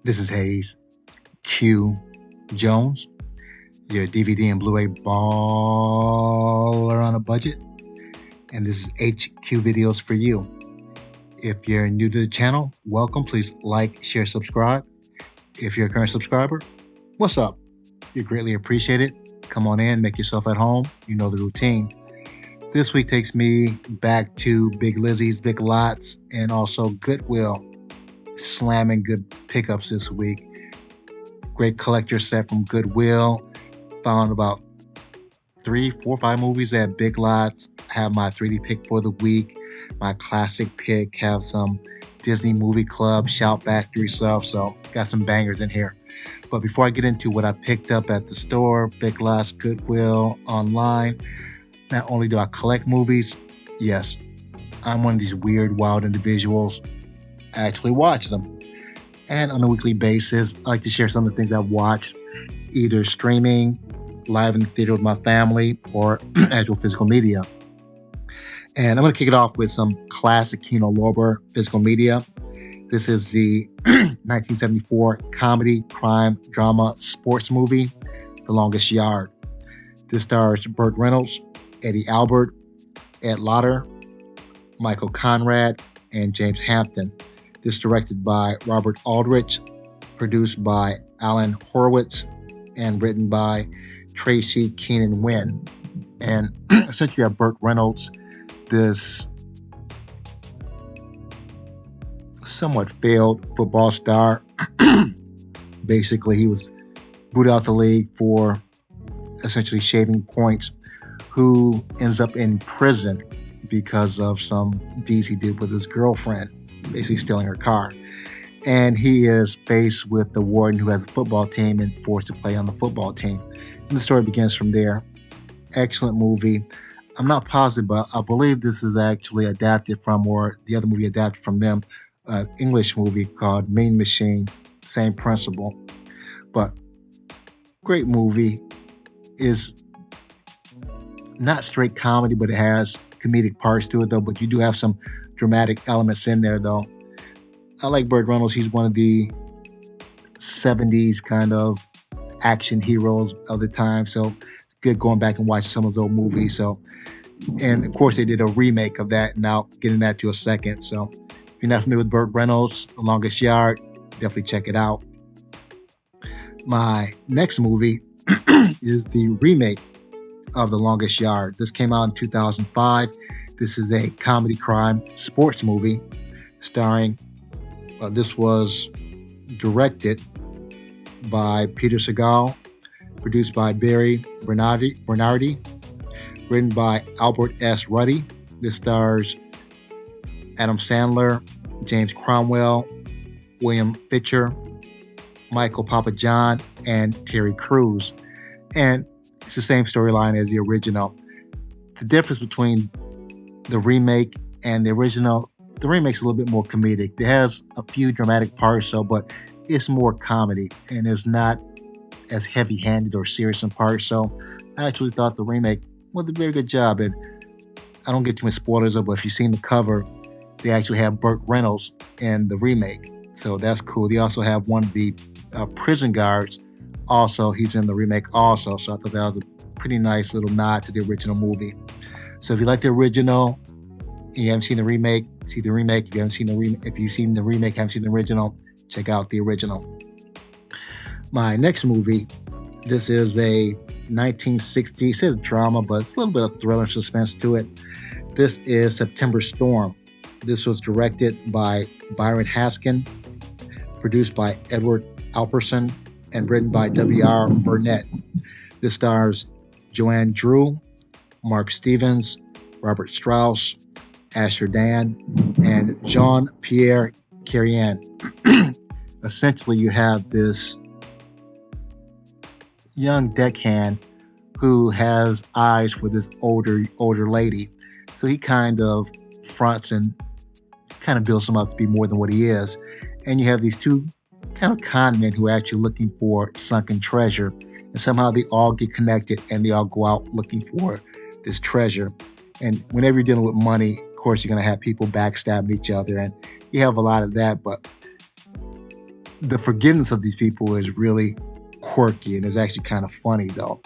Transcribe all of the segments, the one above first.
This is Hayes Q Jones, your DVD and Blu-ray baller on a budget, and this is HQ Videos for you. If you're new to the channel, welcome. Please like, share, subscribe. If you're a current subscriber, what's up? You're greatly appreciated. Come on in, make yourself at home. You know the routine. This week takes me back to Big Lizzie's, Big Lots, and also Goodwill. Slamming good pickups this week. Great collector set from Goodwill. Found about 3, 4, 5 movies at Big Lots. Have my 3D pick for the week. My classic pick. Have some Disney Movie Club, Shout Factory stuff. So got some bangers in here. But before I get into what I picked up at the store, Big Lots, Goodwill, online, not only do I collect movies, yes, I'm one of these weird, wild individuals. I actually watch them. And on a weekly basis, I like to share some of the things I've watched, either streaming, live in the theater with my family, or actual physical media. And I'm going to kick it off with some classic Kino Lorber physical media. This is the 1974 comedy, crime, drama, sports movie, The Longest Yard. This stars Burt Reynolds, Eddie Albert, Ed Lauter, Michael Conrad, and James Hampton. This is directed by Robert Aldrich, produced by Alan Horowitz, and written by Tracy Keenan Wynn. And essentially you have Burt Reynolds, this somewhat failed football star. Basically, he was booted out the league for essentially shaving points, who ends up in prison because of some deeds he did with his girlfriend, basically stealing her car. And he is faced with the warden who has a football team and forced to play on the football team. And the story begins from there. Excellent movie. I'm not positive, but I believe this is actually adapted from, or the other movie adapted from them, an English movie called Mean Machine. Same principle. But great movie. Is not straight comedy, but it has comedic parts to it, though. But you do have some dramatic elements in there, though. I like Burt Reynolds. He's one of the 70s kind of action heroes of the time. So it's good going back and watch some of those movies. So, and of course, they did a remake of that, and I'll get into that to a second. So if you're not familiar with Burt Reynolds, The Longest Yard, definitely check it out. My next movie is the remake of The Longest Yard. This came out in 2005. This is a comedy crime sports movie starring, this was directed by Peter Segal, produced by Barry Bernardi, written by Albert S. Ruddy. This stars Adam Sandler, James Cromwell, William Fitcher, Michael Papajohn, and Terry Crews. And it's the same storyline as the original. The difference between the remake and the original, the remake's a little bit more comedic. It has a few dramatic parts, but it's more comedy and it's not as heavy-handed or serious in parts. So I actually thought the remake was a very good job. And I don't get too many spoilers, but if you've seen the cover, they actually have Burt Reynolds in the remake. So that's cool. They also have one of the prison guards. Also, he's in the remake also. So I thought that was a pretty nice little nod to the original movie. So if you like the original and you haven't seen the remake, see the remake. If you haven't seen the if you've seen the remake, haven't seen the original, check out the original. My next movie, this is a 1960s, it says drama, but it's a little bit of thriller and suspense to it. This is September Storm. This was directed by Byron Haskin, produced by Edward Alperson, and written by W.R. Burnett. This stars Joanne Drew, Mark Stevens, Robert Strauss, Asher Dan, and Jean-Pierre Carrion. Essentially, you have this young deckhand who has eyes for this older lady. So he kind of fronts and kind of builds him up to be more than what he is. And you have these two kind of con men who are actually looking for sunken treasure. And somehow they all get connected and they all go out looking for this treasure. And whenever you're dealing with money, of course, you're going to have people backstabbing each other. And you have a lot of that. But The forgiveness of these people is really quirky and is actually kind of funny though.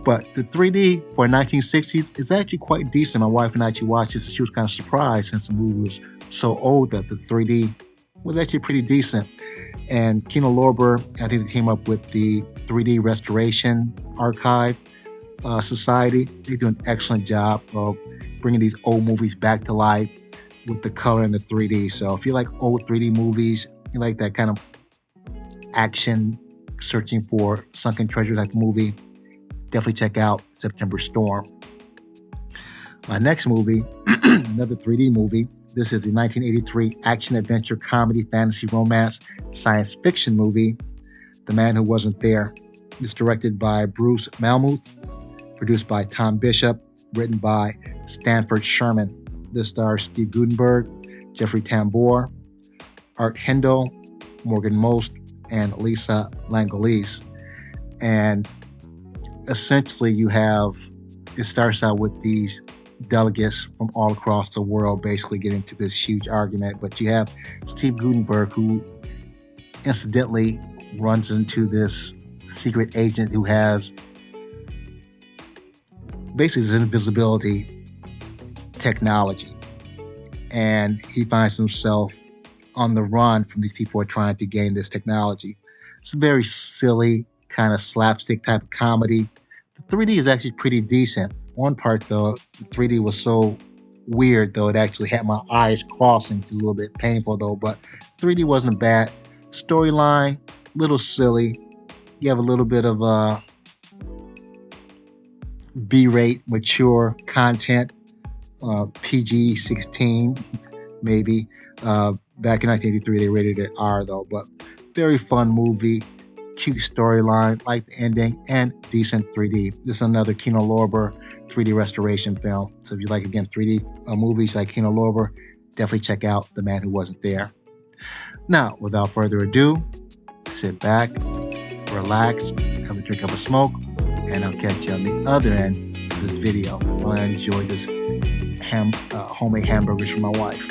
But the 3D for 1960s is actually quite decent. My wife and I actually watched this and she was kind of surprised since the movie was so old that the 3D was actually pretty decent. And Kino Lorber, I think they came up with the 3D Restoration Archive Society. They do an excellent job of bringing these old movies back to life with the color and the 3D. So if you like old 3D movies, you like that kind of action, searching for sunken treasure type movie, definitely check out September Storm. My next movie, another 3D movie. This is the 1983 action adventure comedy fantasy romance science fiction movie, The Man Who Wasn't There. It's directed by Bruce Malmuth, produced by Tom Bishop, written by Stanford Sherman. This stars Steve Guttenberg, Jeffrey Tambor, Art Hindle, Morgan Most, and Lisa Langolies. And essentially it starts out with these delegates from all across the world basically getting into this huge argument. But you have Steve Guttenberg, who incidentally runs into this secret agent who has basically this invisibility technology. And he finds himself on the run from these people who are trying to gain this technology. It's a very silly, kind of slapstick type of comedy. The 3D is actually pretty decent. One part, though, the 3D was so weird, though, it actually had my eyes crossing. It's a little bit painful, though, but 3D wasn't bad. Storyline, a little silly. You have a little bit of B-rate, mature content, PG-16, maybe. Back in 1983, they rated it R, though, but very fun movie, cute storyline, like the ending, and decent 3D. This is another Kino Lorber 3D restoration film. So if you like, again, 3D movies like Kino Lorber, definitely check out The Man Who Wasn't There. Now, without further ado, sit back, relax, have a drink of a smoke, and I'll catch you on the other end of this video while I enjoy this homemade hamburgers from my wife.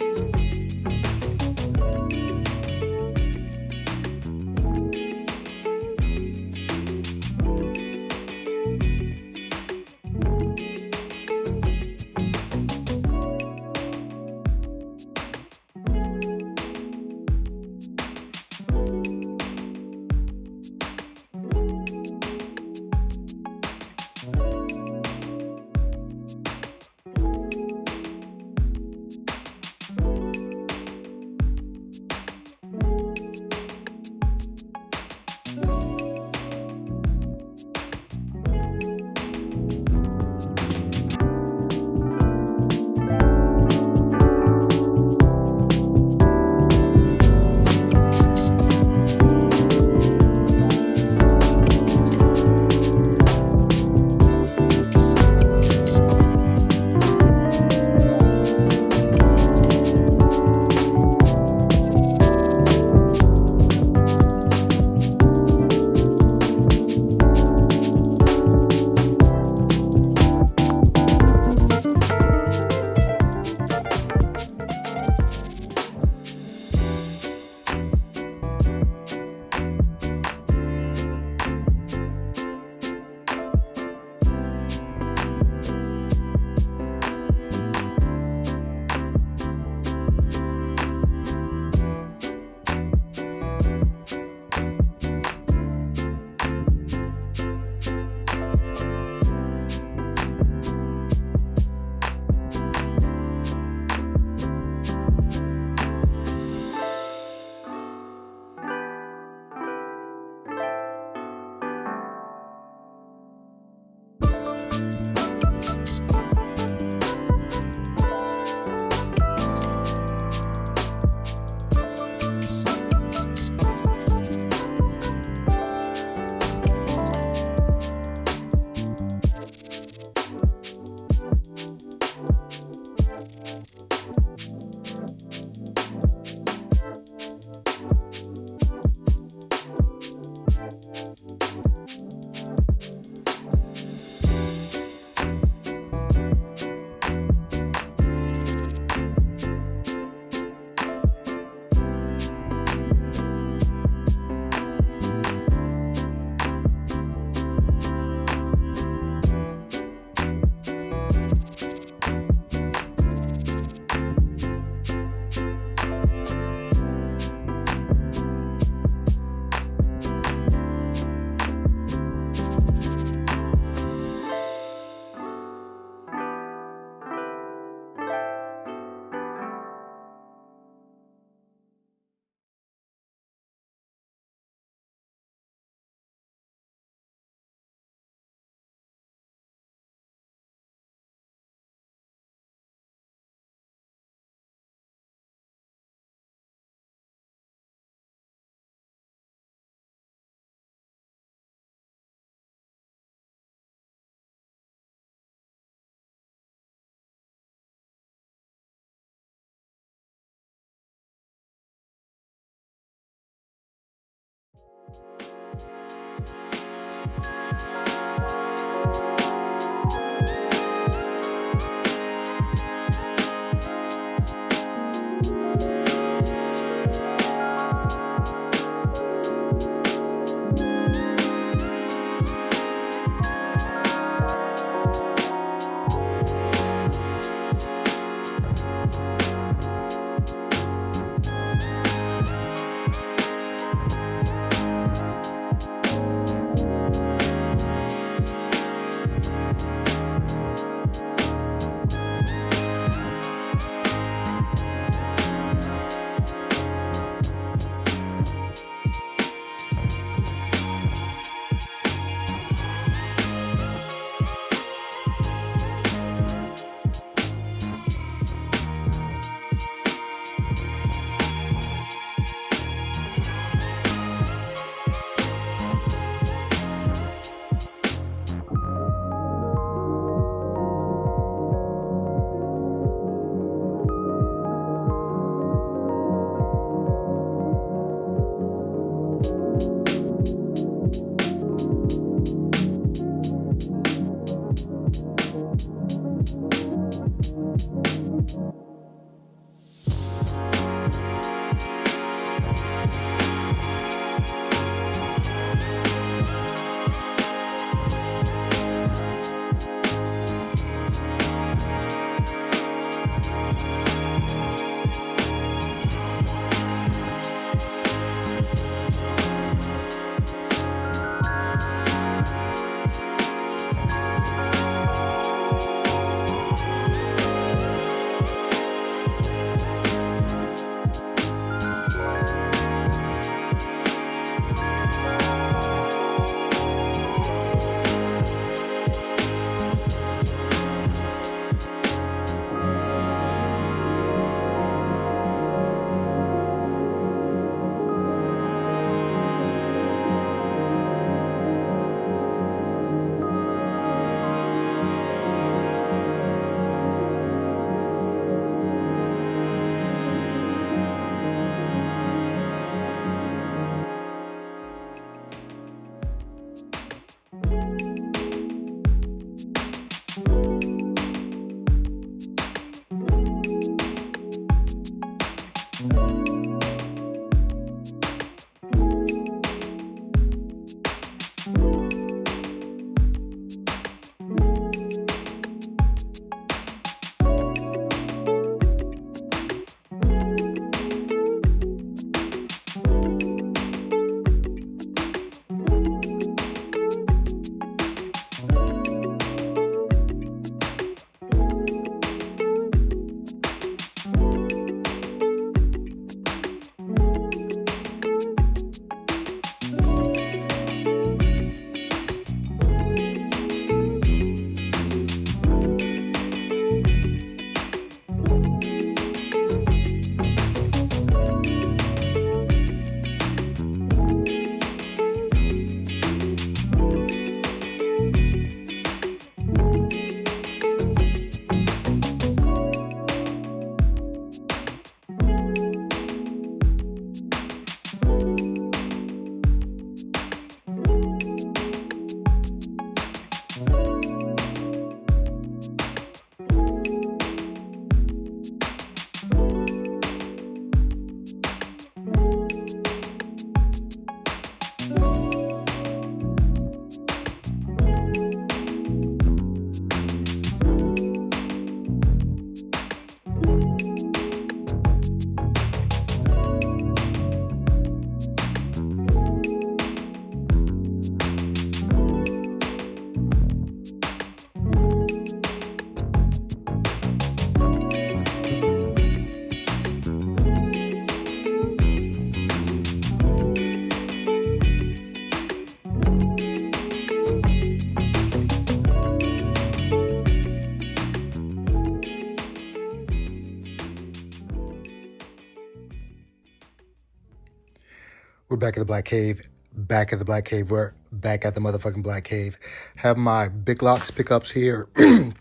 back at the Black Cave. Back at the Black Cave. We're back at the motherfucking Black Cave. Have my Big Lots pickups here. And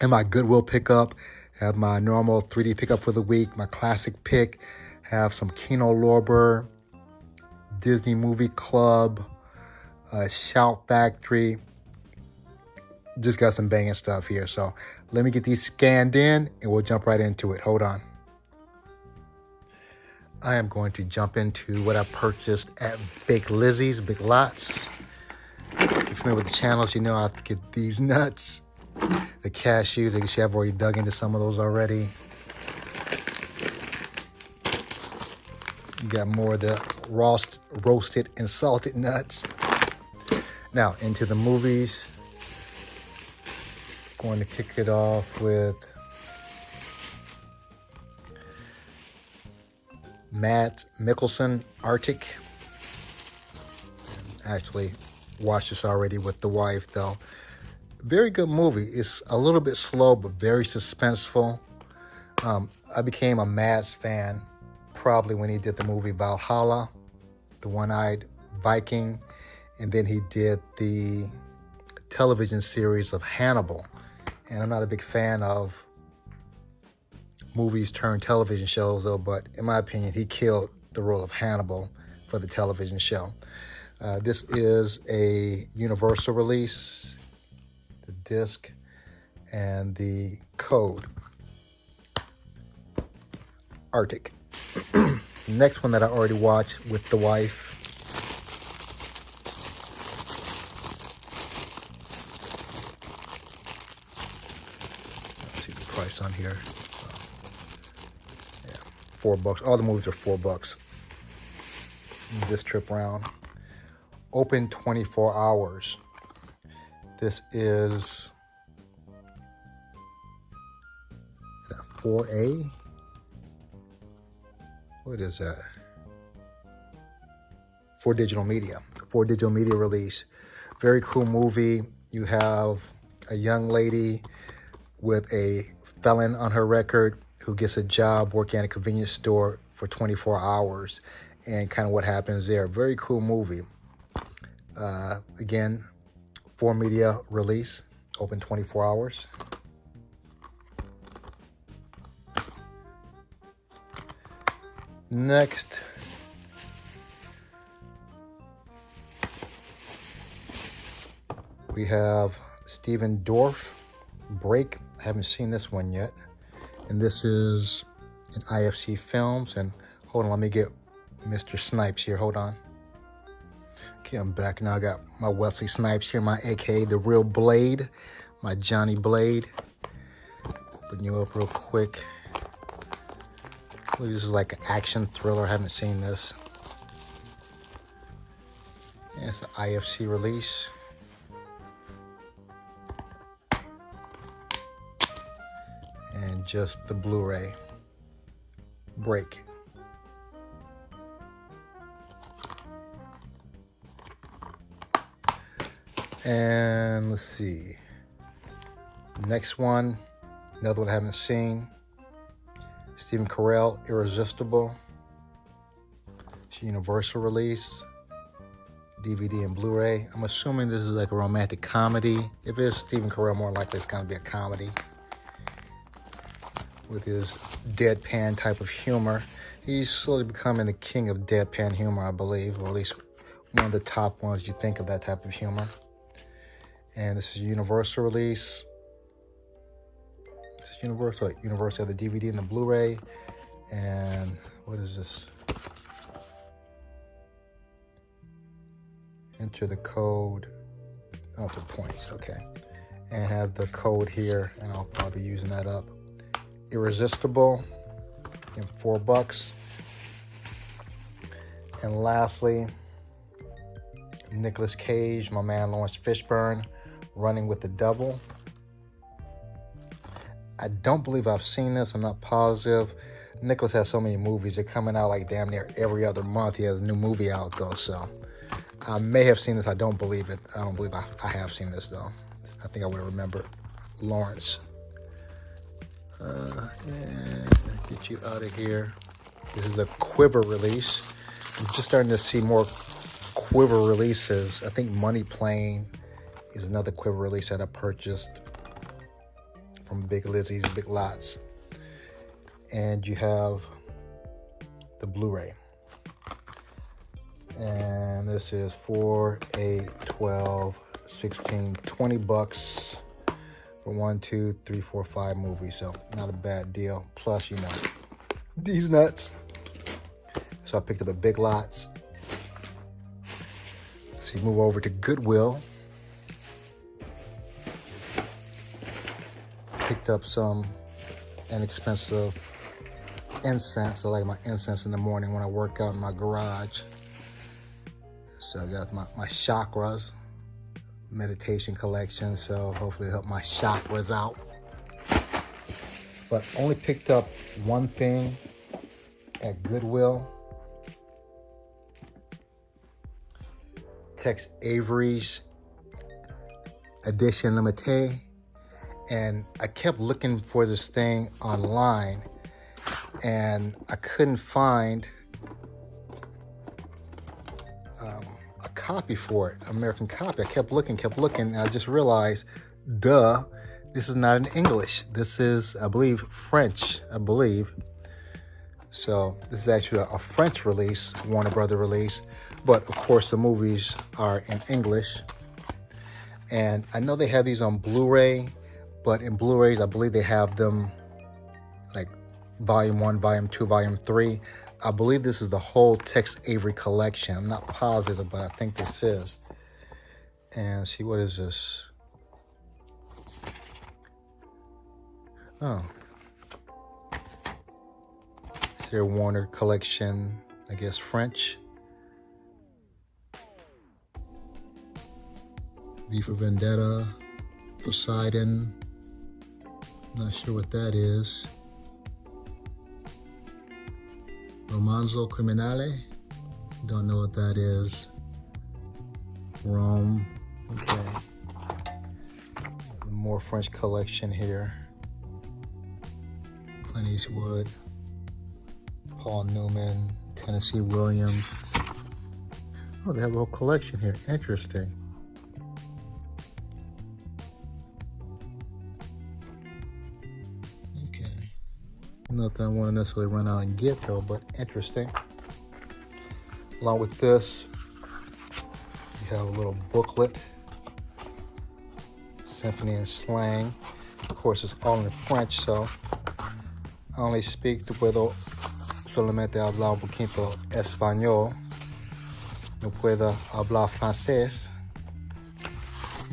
my Goodwill pickup. Have my normal 3D pickup for the week. My classic pick. Have some Kino Lorber. Disney Movie Club. Shout Factory. Just got some banging stuff here. So let me get these scanned in and we'll jump right into it. Hold on. I am going to jump into what I purchased at Big Lizzie's, Big Lots. If you're familiar with the channels, you know I have to get these nuts. The cashews, you can see I've already dug into some of those already. You got more of the roasted and salted nuts. Now, into the movies. Going to kick it off with Matt Mikkelsen, Arctic. Actually, watched this already with the wife, though. Very good movie. It's a little bit slow, but very suspenseful. I became a Mads fan probably when he did the movie Valhalla, the One-Eyed Viking, and then he did the television series of Hannibal. And I'm not a big fan of movies turned television shows, though, but in my opinion, he killed the role of Hannibal for the television show. This is a Universal release, the disc, and the code. Arctic. Next one that I already watched with the wife. Let's see the price on here. Yeah, $4. All the movies are $4 this trip round. Open 24 hours. This is that 4A? What is that? For digital media release. Very cool movie. You have a young lady with a felon on her record who gets a job working at a convenience store for 24 hours and kind of what happens there. Very cool movie. Again, 4Media release, open 24 hours. Next, we have Steven Dorff, Break. I haven't seen this one yet. And this is an IFC Films. And hold on, let me get Mr. Snipes here. Hold on. Okay, I'm back now. I got my Wesley Snipes here, my AKA The Real Blade, my Johnny Blade. Open you up real quick. This is like an action thriller. I haven't seen this. And it's the IFC release. And just the Blu-ray. Break. And let's see. Next one, another one I haven't seen. Stephen Carell, Irresistible. It's a Universal release. DVD and Blu-ray. I'm assuming this is like a romantic comedy. If it's Stephen Carell, more likely it's going to be a comedy. With his deadpan type of humor. He's slowly becoming the king of deadpan humor, I believe. Or at least one of the top ones you think of that type of humor. And this is a Universal release. This is Universal. Universal have the DVD and the Blu-ray. And what is this? Enter the code. Oh, for points. Okay. And have the code here. And I'll probably be using that up. Irresistible. And $4. And lastly, Nicolas Cage, my man Lawrence Fishburne, Running with the Devil. I don't believe I've seen this. I'm not positive. Nicolas has so many movies. They're coming out like damn near every other month. He has a new movie out, though. So I may have seen this. I don't believe it. I don't believe I have seen this, though. I think I would have remembered Lawrence. And get you out of here. This is a Quiver release. I'm just starting to see more Quiver releases. I think Money Plane is another Quiver release that I purchased from Big Lizzie's Big Lots. And you have the Blu-ray. And this is 4, 8, 12, 16, 20 bucks for 1, 2, 3, 4, 5 movies. So not a bad deal. Plus, you know, these nuts. So I picked up at Big Lots. So you move over to Goodwill. Picked up some inexpensive incense. I like my incense in the morning when I work out in my garage. So I got my chakras meditation collection. So hopefully it'll help my chakras out. But only picked up one thing at Goodwill. Tex Avery's edition limited. And I kept looking for this thing online and I couldn't find a copy for it, American copy. I kept looking, and I just realized, duh, this is not in English. This is, I believe, French, So this is actually a French release, Warner Brother release, but of course the movies are in English. And I know they have these on Blu-ray, but in Blu-rays, I believe they have them like Volume 1, Volume 2, Volume 3. I believe this is the whole Tex Avery collection. I'm not positive, but I think this is. And see, what is this? Oh. It's their Warner collection, I guess French. V for Vendetta, Poseidon. Not sure what that is. Romanzo Criminale. Don't know what that is. Rome. Okay. More French collection here. Clint Eastwood. Paul Newman. Tennessee Williams. Oh, they have a whole collection here. Interesting. Nothing I want to necessarily run out and get though, but interesting. Along with this, you have a little booklet, Symphony and Slang. Of course, it's all in French, so I only speak "No puedo solamente hablar un poquito español. No puedo hablar francés."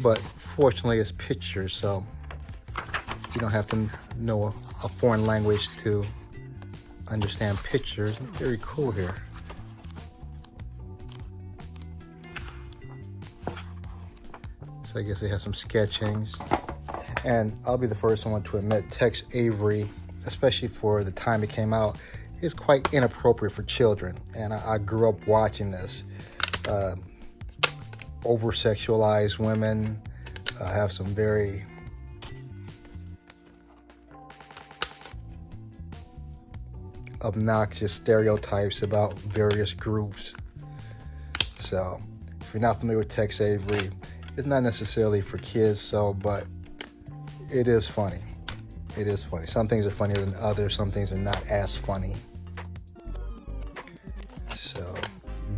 But fortunately, it's pictures, so you don't have to know a foreign language to understand pictures. Very cool here. So I guess they have some sketchings. And I'll be the first one to admit, Tex Avery, especially for the time it came out, is quite inappropriate for children. And I grew up watching this. Over-sexualized women have some very obnoxious stereotypes about various groups. So if you're not familiar with Tex Avery, it's not necessarily for kids, but it is funny. It is funny. Some things are funnier than others. Some things are not as funny. So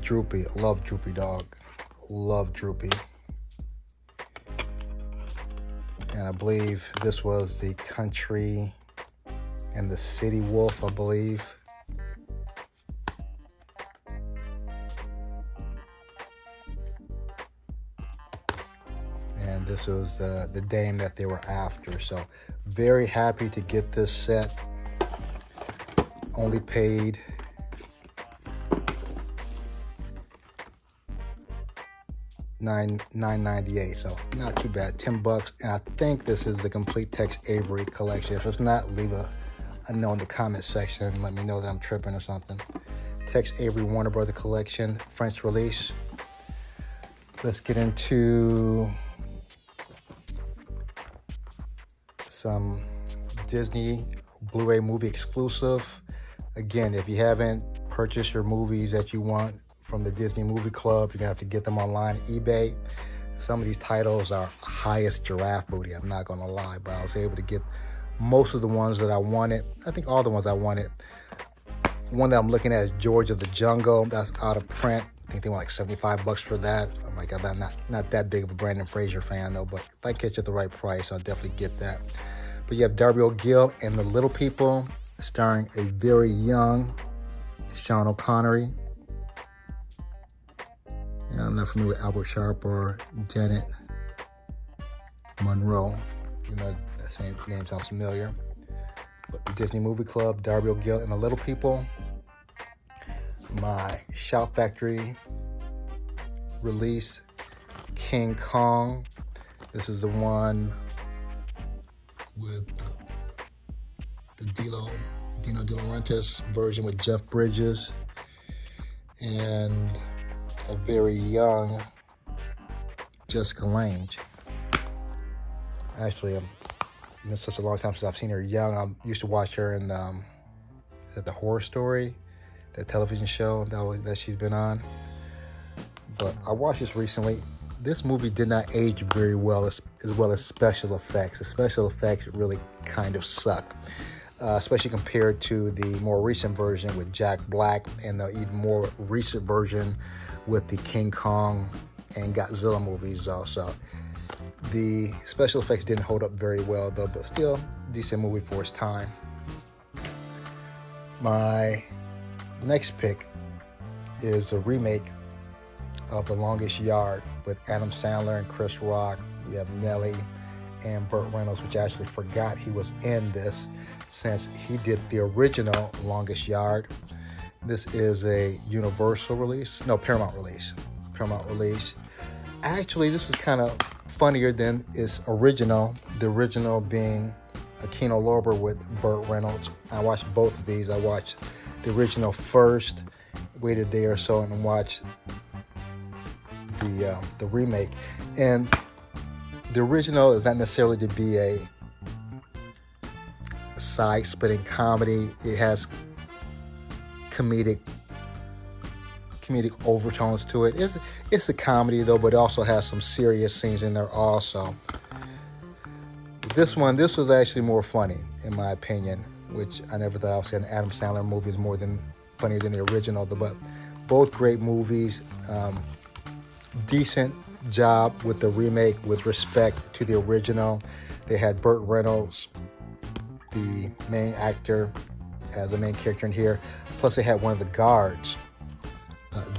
Droopy, love Droopy dog. Love Droopy. And I believe this was the Country and the City Wolf, I believe. And this was the dame that they were after. So very happy to get this set. Only paid $9.98, so not too bad. 10 bucks, and I think this is the complete Tex Avery collection. If it's not, leave a note in the comment section and let me know that I'm tripping or something. Tex Avery Warner Brother collection, French release. Let's get into some Disney Blu-ray movie exclusive. Again, if you haven't purchase your movies that you want from the Disney Movie Club. You're gonna have to get them online, eBay. Some of these titles are highest giraffe booty, I'm not gonna lie, but I was able to get most of the ones that I wanted. I think all the ones I wanted. One that I'm looking at is George of the Jungle. That's out of print. I think they want like $75 for that. Oh my God, I'm not that big of a Brandon Fraser fan though, but if I catch it at the right price, I'll definitely get that. But you have Darby O'Gill and The Little People, starring a very young Sean O'Connery. Yeah, I'm not familiar with Albert Sharp or Janet Monroe. You know, that same name sounds familiar. But the Disney Movie Club, Darby O'Gill and The Little People. My Shout Factory release, King Kong. This is the one with the Dino De Laurentiis version with Jeff Bridges and a very young Jessica Lange. Actually, it's been such a long time since I've seen her young. I used to watch her in the Horror Story, that television show that she's been on. But I watched this recently. This movie did not age very well as well as special effects. The special effects really kind of suck, especially compared to the more recent version with Jack Black and the even more recent version with the King Kong and Godzilla movies also. The special effects didn't hold up very well though, but still a decent movie for its time. My next pick is a remake of The Longest Yard with Adam Sandler and Chris Rock. You have Nelly and Burt Reynolds, which I actually forgot he was in this since he did the original Longest Yard. This is a Universal release. No, Paramount release. Actually, this is kind of funnier than its original. The original being a Kino Lorber with Burt Reynolds. I watched both of these. I watched the original first, waited a day or so, and watched the remake. And the original is not necessarily to be a side-splitting comedy. It has comedic overtones to it. It's a comedy though, but it also has some serious scenes in there also. This was actually more funny in my opinion, which I never thought I would say an Adam Sandler movie is more than funnier than the original. But both great movies. Decent job with the remake with respect to the original. They had Burt Reynolds, the main actor, as a main character in here. Plus they had one of the guards.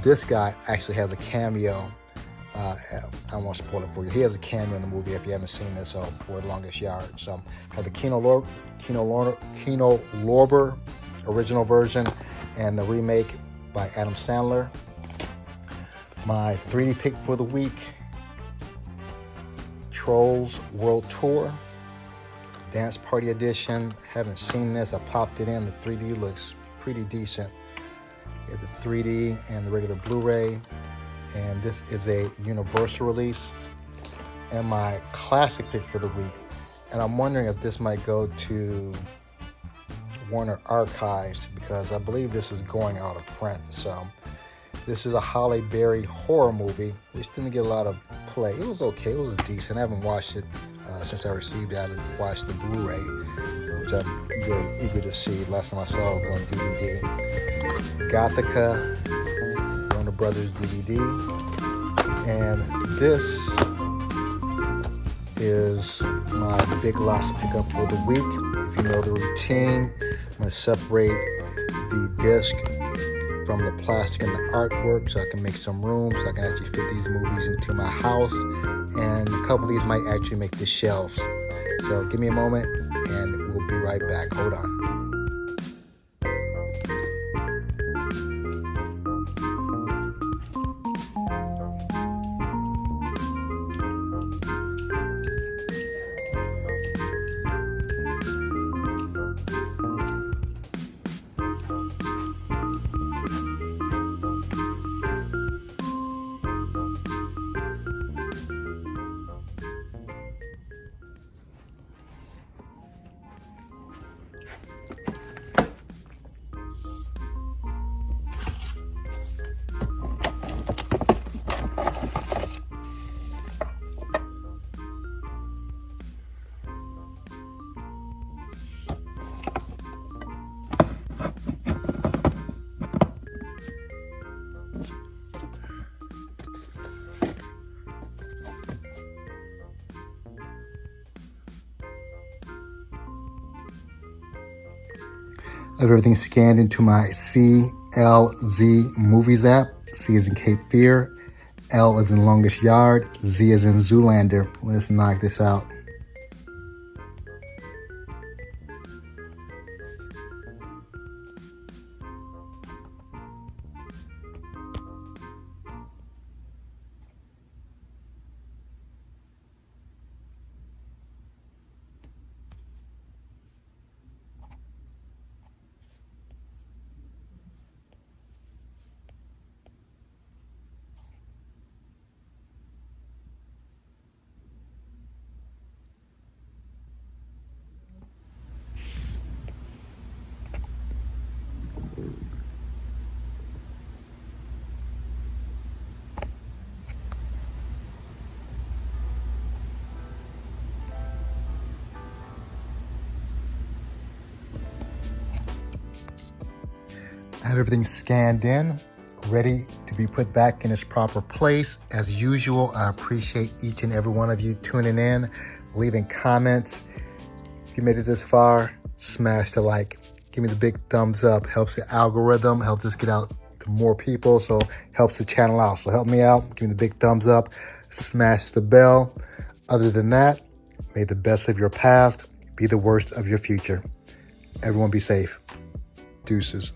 This guy actually has a cameo. I don't want to spoil it for you. He has a cameo in the movie if you haven't seen this for The Longest Yard. So I have the Kino Lorber original version and the remake by Adam Sandler. My 3D pick for the week, Trolls World Tour, Dance Party Edition. Haven't seen this. I popped it in. The 3D looks pretty decent. You have the 3D and the regular Blu-ray. And this is a Universal release. And my classic pick for the week, and I'm wondering if this might go to Warner Archives because I believe this is going out of print. So this is a Halle Berry horror movie, which didn't get a lot of play. It was okay. It was decent. I haven't watched it since I received it. I haven't watched the Blu-ray, which I'm very eager to see. Last time I saw it was on DVD. Gothica, Warner Brothers DVD. And this is my Big Lots pickup for the week. If you know the routine, I'm going to separate the disc from the plastic and the artwork so I can make some room so I can actually fit these movies into my house. And a couple of these might actually make the shelves. So give me a moment and we'll be right back. Hold on. I have everything scanned into my CLZ Movies app. C is in Cape Fear, L is in Longest Yard, Z is in Zoolander. Let's knock this out. I have everything scanned in, ready to be put back in its proper place. As usual, I appreciate each and every one of you tuning in, leaving comments. If you made it this far, smash the like. Give me the big thumbs up. Helps the algorithm, helps us get out to more people, so helps the channel out. So help me out. Give me the big thumbs up. Smash the bell. Other than that, may the best of your past be the worst of your future. Everyone be safe. Deuces.